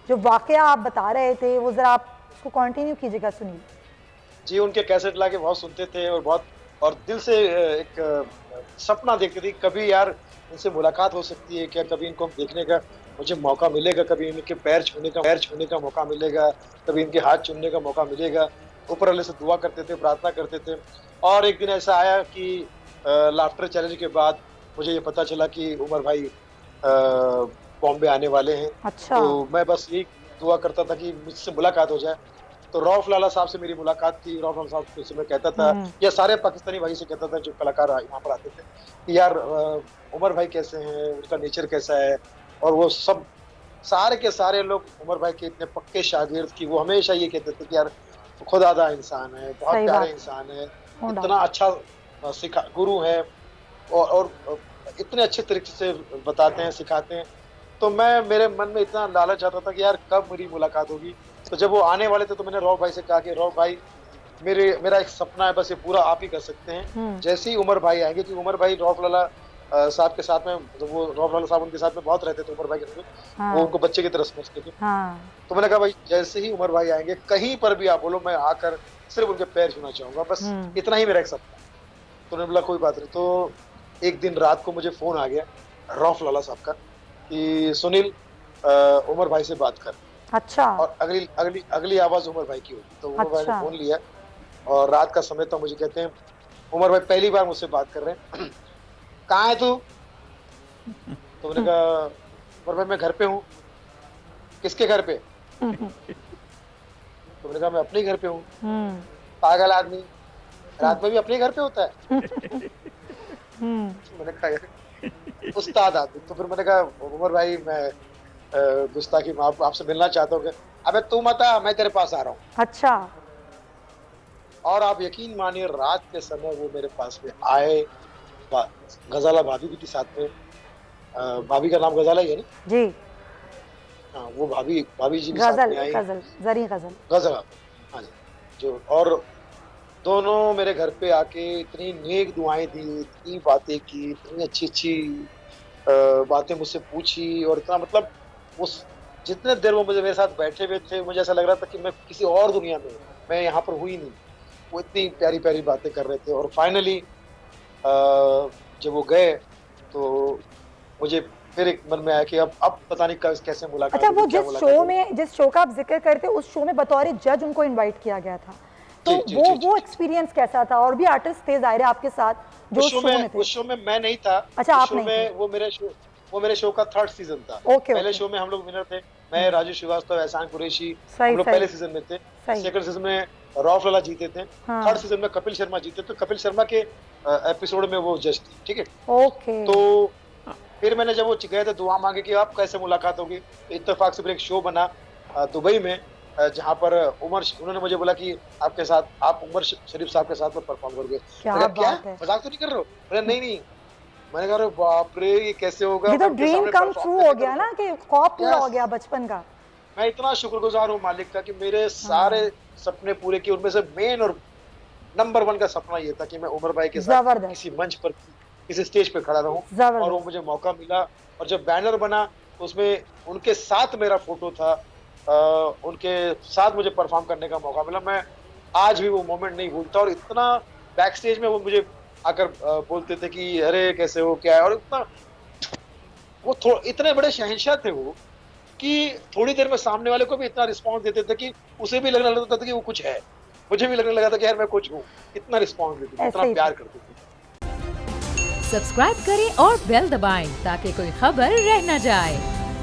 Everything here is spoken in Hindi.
जो वाकया आप बता रहे थे वो ज़रा आप उसको कंटिन्यू कीजिएगा सुनील। जी, उनके कैसेट लाके बहुत सुनते थे और बहुत और दिल से एक सपना देखते थे, कभी यार इनसे मुलाकात हो सकती है क्या? कभी इनको देखने का मुझे मौका मिलेगा, कभी इनके पैर छूने का मौका मिलेगा, कभी इनके हाथ चूमने का मौका मिलेगा। ऊपर वाले से दुआ करते थे, प्रार्थना करते थे और एक दिन ऐसा आया कि लाफ्टर चैलेंज के बाद मुझे ये पता चला कि उमर भाई बॉम्बे आने वाले हैं। अच्छा। तो मैं बस यही दुआ करता था कि मुझसे मुलाकात हो जाए। तो रऊफ लाला साहब से मेरी मुलाकात थी। रऊफ लाला साहब से मैं कहता था हुँ। या सारे पाकिस्तानी भाई से कहता था जो कलाकार यहाँ पर आते थे कि यार उमर भाई कैसे हैं, उनका नेचर कैसा है। और वो सब सारे के सारे लोग उमर भाई के इतने पक्के शागिर्द कि वो हमेशा ये कहते थे कि यार खुदादा इंसान है, बहुत सही प्यारे बात। इंसान है, नो इतना डाउट। अच्छा सिखा गुरु है और इतने अच्छे तरीके से बताते हैं, सिखाते हैं। तो मैं मेरे मन में इतना लालच आता था कि यार कब मेरी मुलाकात होगी। तो जब वो आने वाले थे तो मैंने रऊफ भाई से कहा कि रऊफ भाई मेरा एक सपना है, बस ये पूरा आप ही कर सकते हैं। हुँ। जैसे ही उमर भाई आएंगे, क्योंकि उमर भाई रऊफ लाला साहब के साथ में, तो वो रऊफ लाला साहब उनके साथ में बहुत रहते थे उमर भाई के साथ में, वो हाँ, उनको बच्चे की तरह समझते थे। हाँ। तो मैंने कहा भाई जैसे ही उमर भाई आएंगे कहीं पर भी आप बोलो, मैं आकर सिर्फ उनके पैर छूना चाहूंगा, बस हुँ। इतना ही मेरा एक सपना है। तो उन्होंने बोला कोई बात नहीं। तो एक दिन रात को मुझे फोन आ गया रऊफ लाला साहब का कि सुनील उमर भाई से बात कर। अच्छा, और अगली अगली अगली आवाज उमर भाई की होगी। तो उमर भाई ने अच्छा। फोन लिया और रात का समय था। मुझे कहते हैं उमर भाई पहली बार मुझसे बात कर रहे हैं। कहाँ है तू? तो मैंने कहा उमर भाई मैं घर पे हूँ। किसके घर पे? हुँ, तो मैंने कहा मैं अपने घर पे हूँ। हुँ, पागल आदमी, हुँ, रात में भी अपने घर पे होता है? हुँ। तो मैंने कहा यार उस्ताद आदमी। तो फिर मैंने कहा उमर भाई मैं गुस्ताखी माफ, आपसे मिलना चाहता हूँ। अबे तू मत आ, मैं तेरे पास आ रहा हूँ। अच्छा। और आप यकीन मानिए रात के समय वो मेरे पास में आए। बा- गजाला भाभी भी थी साथ में। भाभी का नाम गजाला ही है ना? जी। हाँ, वो भाभी भाभी जी भी साथ ग़ज़ल, में आई। ग़ज़ल, ज़री ग़ज़ल। गजला, हाँ जी। जो और दोनों मेरे घर पे आके इतनी नेक दुआएं दी, इतनी बातें की, इतनी अच्छी अच्छी बातें मुझसे पूछी और इतना मतलब उस जितने देर वो मुझे मेरे साथ बैठे हुए थे मुझे ऐसा लग रहा था कि मैं किसी और दुनिया में हूँ, मैं यहाँ पर हुई नहीं। वो इतनी प्यारी प्यारी बातें कर रहे थे और फाइनली जब वो गए तो मुझे फिर एक मन में आया कि अब पता नहीं कैसे मुलाकात अच्छा, होगी, वो क्या मुलाकात होगी। जिस शो का आप ज़िक्र करते हैं, उस शो में बतौर जज उनको इनवाइट किया गया था। तो जी जी जी जी वो जी। एक्सपीरियंस कैसा था? और भी आर्टिस्ट थे ज़ाहिर है आपके साथ जो उस शो में थे। उस शो में मैं नहीं था। अच्छा, उस आप शो नहीं थे। में वो मेरे शो का थर्ड सीजन था। ओके, पहले ओके। शो में हम लोग विनर थे। मैं, हुँ। राजू श्रीवास्तव, एहसान कुरैशी, सही, हम लोग सही, पहले सीजन में थे। सही। सेकंड सीजन में रऊफ लाला जीते थे। थर्ड हाँ। सीजन में कपिल शर्मा जीते थे। कपिल शर्मा के एपिसोड में वो जज थे, ठीक है। ओके। तो फिर मैंने जब वो गए थे दुआ मांगे कि आप कैसे मुलाकात होगी, तो इत्तेफाक से फिर एक शो बना दुबई में, जहाँ पर उन्होंने मुझे बोला कि आपके साथ आप उमर शरीफ साहब के साथ में परफॉर्म करोगे। मैंने क्या कहा क्या, बात है! मजाक तो नहीं कर रहे हो? बोले नहीं नहीं। मैंने कहा अरे बाप रे, ये कैसे होगा, ये मैं तो उनके ड्रीम सामने कम परफॉर्म ट्रू हो कैसे गया करूंगा? ना कि ख्वाब पूरा हो यस, गया बचपन का। मैं इतना शुक्रगुजार हूँ मालिक का कि मेरे सारे हाँ, सपने पूरे किए। उनमें से मेन और नंबर वन का सपना ये था कि मैं उमर भाई के साथ ज़बरदस्त, किसी मंच पर, किसी स्टेज पे खड़ा रहूं। और वो ज़बरदस्त। मुझे मौका मिला। और जब बैनर बना तो उसमें उनके साथ मेरा फोटो था। उनके साथ मुझे परफॉर्म करने का मौका मिला। मैं आज भी वो मोमेंट नहीं भूलता। और इतना बैक स्टेज में वो मुझे आकर बोलते थे कि अरे कैसे हो, क्या है। और इतना इतने बड़े शहंशाह थे वो कि थोड़ी देर में सामने वाले को भी इतना रिस्पॉन्स देते थे कि उसे भी लगने लगता था कि वो कुछ है, मुझे भी लगने लगा था कि यार मैं कुछ हूँ। इतना रिस्पॉन्स देते थे, इतना ऐसे ही थे। प्यार करते थे। सब्सक्राइब करें और बेल दबाएं ताकि कोई खबर रह न जाए।